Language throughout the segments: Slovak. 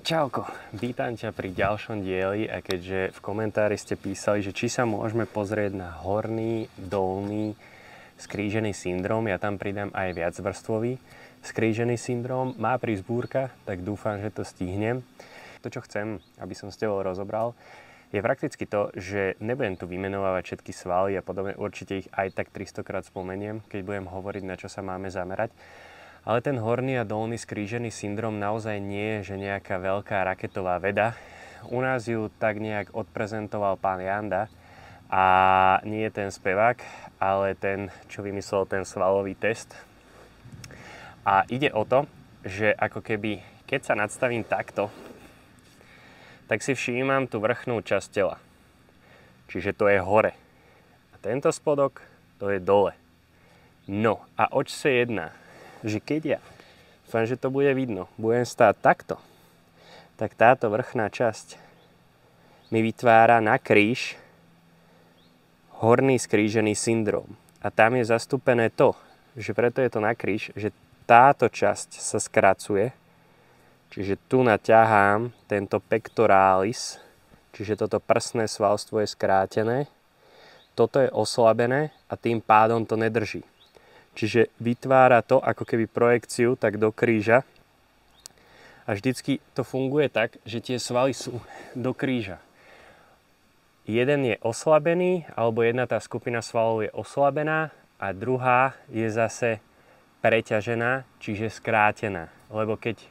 Čauko, vítam ťa pri ďalšom dieli a keďže v komentári ste písali, že či sa môžeme pozrieť na horný, dolný skrížený syndrom, ja tam pridám aj viacvrstvový skrížený syndrom. Má prísť búrka, tak dúfam, že to stihnem. To, čo chcem, aby som s tebou rozobral, je prakticky to, že nebudem tu vymenovávať všetky svaly a podobne, určite ich aj tak 300 krát spomeniem, keď budem hovoriť, na čo sa máme zamerať. Ale ten horný a dolný skrížený syndrom naozaj nie je, že nejaká veľká raketová veda. U nás ju tak nejak odprezentoval pán Janda a nie ten spevák, ale ten, čo vymyslel ten svalový test. A ide o to, že ako keby, keď sa nadstavím takto, tak si všímam tú vrchnú časť tela. Čiže to je hore. A tento spodok, to je dole. No a oč sa jedná? Že keď ja, dúfam, že to bude vidno, budem stáť takto, tak táto vrchná časť mi vytvára na kríž horný skrížený syndrom. A tam je zastúpené to, že preto je to na kríž, že táto časť sa skracuje, čiže tu naťahám tento pectoralis, čiže toto prsné svalstvo je skrátené, toto je oslabené a tým pádom to nedrží. Čiže vytvára to ako keby projekciu tak do kríža a vždycky to funguje tak, že tie svaly sú do kríža. Jeden je oslabený, alebo jedna tá skupina svalov je oslabená a druhá je zase preťažená, čiže skrátená. Lebo keď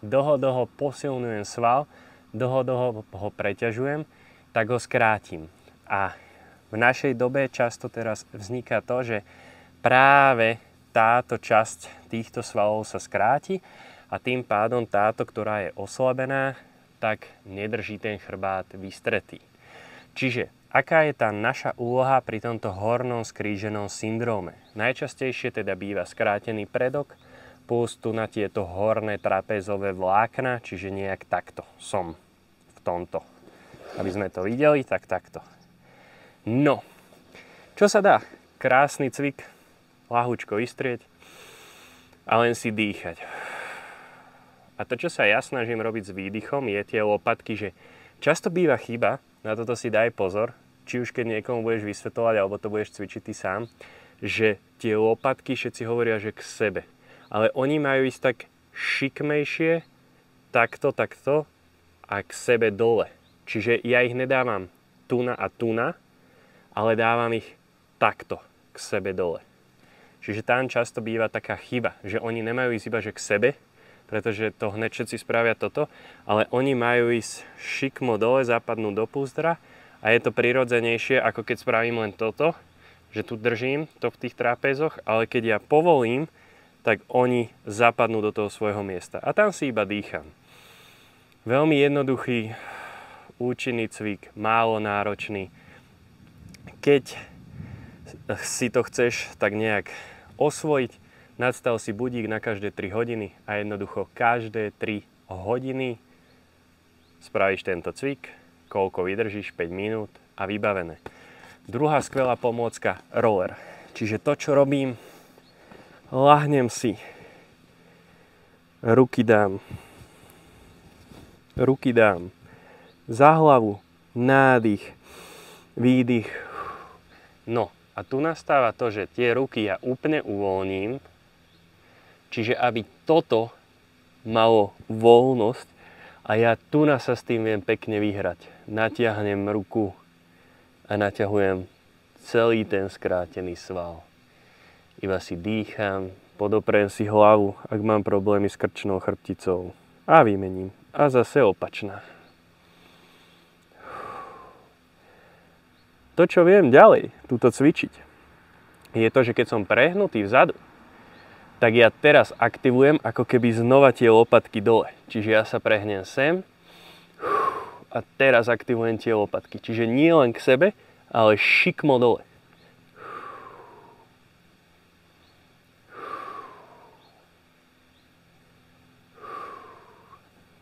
dlho posilňujem sval, dlho ho preťažujem, tak ho skrátim. A v našej dobe často teraz vzniká to, že práve táto časť týchto svalov sa skráti a tým pádom táto, ktorá je oslabená, tak nedrží ten chrbát vystretý. Čiže aká je tá naša úloha pri tomto hornom skríženom syndróme? Najčastejšie teda býva skrátený predok, plus tu na tieto horné trapézové vlákna, čiže nejak takto som v tomto. Aby sme to videli, tak takto. No, čo sa dá? Krásny cvik. Ľahučko vystrieť a len si dýchať. A to, čo sa ja snažím robiť s výdychom, je tie lopatky, že často býva chyba, na toto si daj pozor, či už keď niekomu budeš vysvetľovať, alebo to budeš cvičiť ty sám, že tie lopatky všetci hovoria, že k sebe. Ale oni majú ísť tak šikmejšie, takto a k sebe dole. Čiže ja ich nedávam tuna a tuna, ale dávam ich takto k sebe dole. Čiže tam často býva taká chyba, že oni nemajú ísť iba že k sebe, pretože to hneď všetci spravia toto, ale oni majú ísť šikmo dole, zapadnúť do púzdra a je to prirodzenejšie, ako keď spravím len toto, že tu držím to v tých trapézoch, ale keď ja povolím, tak oni zapadnú do toho svojho miesta. A tam si iba dýcham. Veľmi jednoduchý, účinný cvik, málo náročný. Keď si to chceš tak nejak osvojiť, nadstav si budík na každé 3 hodiny a jednoducho každé 3 hodiny spravíš tento cvik, koľko vydržíš, 5 minút a vybavené. Druhá skvelá pomôcka, roller. Čiže to, čo robím, ľahnem si, ruky dám, za hlavu, nádych, výdych. No a tu nastáva to, že tie ruky ja úplne uvoľním, čiže aby toto malo voľnosť a ja tu sa s tým viem pekne vyhrať. Natiahnem ruku a naťahujem celý ten skrátený sval. Iba si dýcham, podopriem si hlavu, ak mám problémy s krčnou chrbticou a vymením. A zase opačná. To, čo viem ďalej, túto cvičiť, je to, že keď som prehnutý vzadu, tak ja teraz aktivujem ako keby znova tie lopatky dole. Čiže ja sa prehnem sem a teraz aktivujem tie lopatky. Čiže nie len k sebe, ale šikmo dole.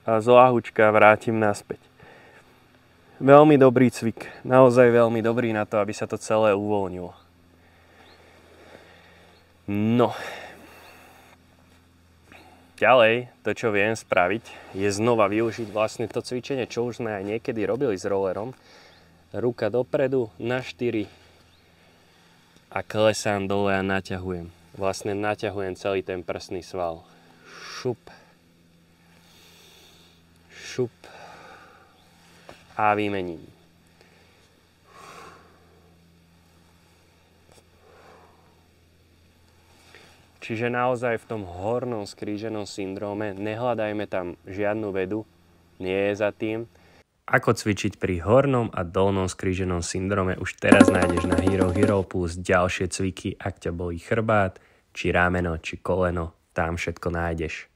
A z ľahučka vrátim naspäť. Veľmi dobrý cvik, naozaj veľmi dobrý na to, aby sa to celé uvoľnilo. No. Ďalej, to čo viem spraviť, je znova využiť vlastne to cvičenie, čo už sme aj niekedy robili s rollerom. Ruka dopredu na 4 a klesám dole a naťahujem. Vlastne naťahujem celý ten prsný sval. Šup. Šup. A vymením. Čiže naozaj v tom hornom skríženom syndróme nehľadajme tam žiadnu vedu, nie je za tým. Ako cvičiť pri hornom a dolnom skríženom syndróme už teraz nájdeš na Hero Hero Plus ďalšie cviky, ak ťa bolí chrbát, či rameno, či koleno, tam všetko nájdeš.